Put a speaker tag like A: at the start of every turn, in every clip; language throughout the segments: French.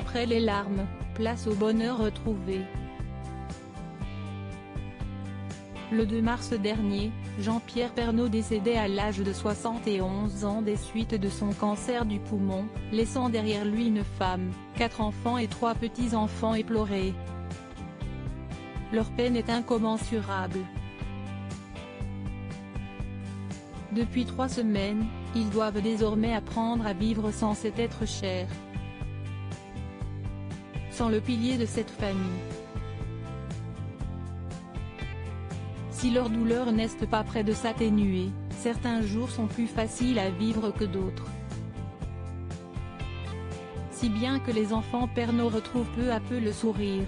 A: Après les larmes, place au bonheur retrouvé. Le 2 mars dernier, Jean-Pierre Pernaut décédait à l'âge de 71 ans des suites de son cancer du poumon, laissant derrière lui une femme, 4 enfants et 3 petits-enfants éplorés. Leur peine est incommensurable. Depuis 3 semaines, ils doivent désormais apprendre à vivre sans cet être cher. Sans le pilier de cette famille. Si leur douleur n'est pas près de s'atténuer, certains jours sont plus faciles à vivre que d'autres. Si bien que les enfants Pernaut retrouvent peu à peu le sourire.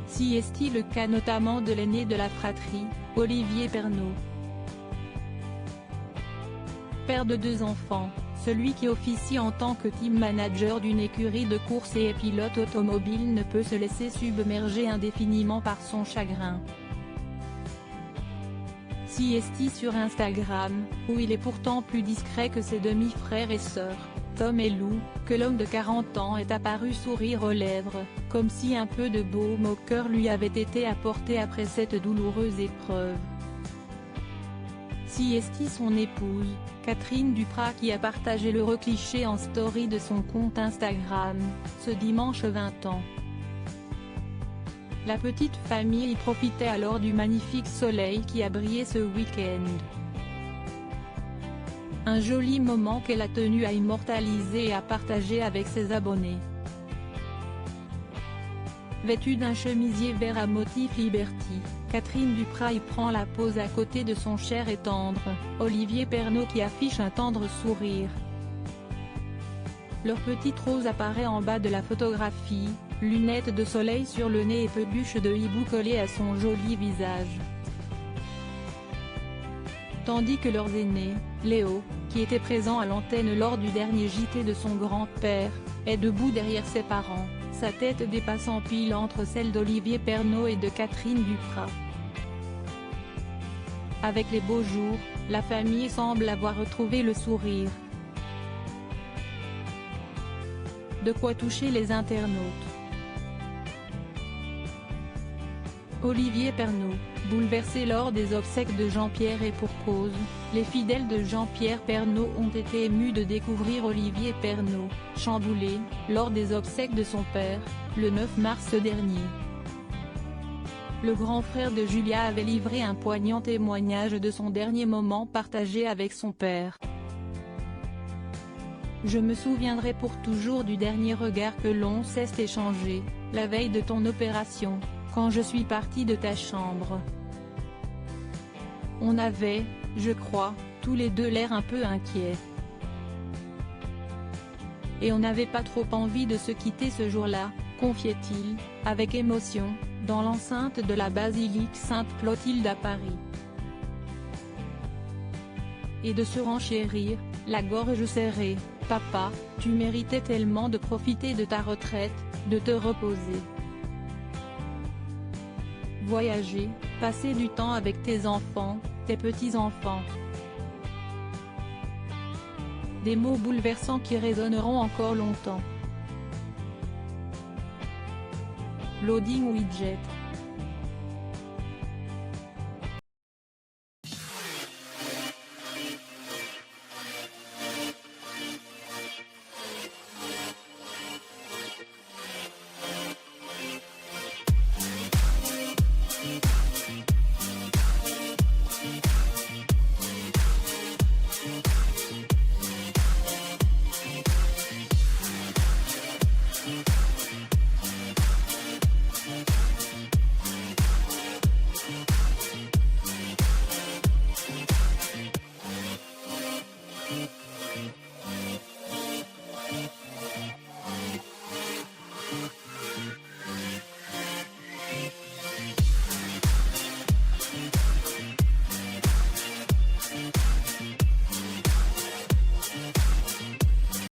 A: Si est-il le cas notamment de l'aîné de la fratrie, Olivier Pernaut. Père de 2 enfants, celui qui officie en tant que team manager d'une écurie de course et est pilote automobile ne peut se laisser submerger indéfiniment par son chagrin. Si est-il sur Instagram, où il est pourtant plus discret que ses demi-frères et sœurs, Tom et Lou, que l'homme de 40 ans est apparu sourire aux lèvres, comme si un peu de baume au cœur lui avait été apporté après cette douloureuse épreuve. Si est-il son épouse, Catherine Duprat qui a partagé l'heureux cliché en story de son compte Instagram, ce dimanche 20 ans. La petite famille y profitait alors du magnifique soleil qui a brillé ce week-end. Un joli moment qu'elle a tenu à immortaliser et à partager avec ses abonnés. Vêtue d'un chemisier vert à motif Liberty, Catherine Duprat y prend la pose à côté de son cher et tendre, Olivier Pernaut qui affiche un tendre sourire. Leur petite Rose apparaît en bas de la photographie, lunettes de soleil sur le nez et peluche de hibou collée à son joli visage. Tandis que leurs aînés, Léo, qui était présent à l'antenne lors du dernier JT de son grand-père, est debout derrière ses parents, sa tête dépassant pile entre celle d'Olivier Pernaut et de Catherine Duprat. Avec les beaux jours, la famille semble avoir retrouvé le sourire. De quoi toucher les internautes. Olivier Pernaut, bouleversé lors des obsèques de Jean-Pierre et pour cause, les fidèles de Jean-Pierre Pernaut ont été émus de découvrir Olivier Pernaut, chamboulé, lors des obsèques de son père, le 9 mars dernier. Le grand frère de Julia avait livré un poignant témoignage de son dernier moment partagé avec son père. Je me souviendrai pour toujours du dernier regard que l'on s'est échangé, la veille de ton opération, quand je suis parti de ta chambre. On avait, je crois, tous les deux l'air un peu inquiets. Et on n'avait pas trop envie de se quitter ce jour-là, confiait-il, avec émotion, dans l'enceinte de la basilique Sainte-Clotilde à Paris. Et de se renchérir, la gorge serrée, « Papa, tu méritais tellement de profiter de ta retraite, de te reposer. Voyager, passer du temps avec tes enfants, tes petits-enfants. » Des mots bouleversants qui résonneront encore longtemps. Loading Widget.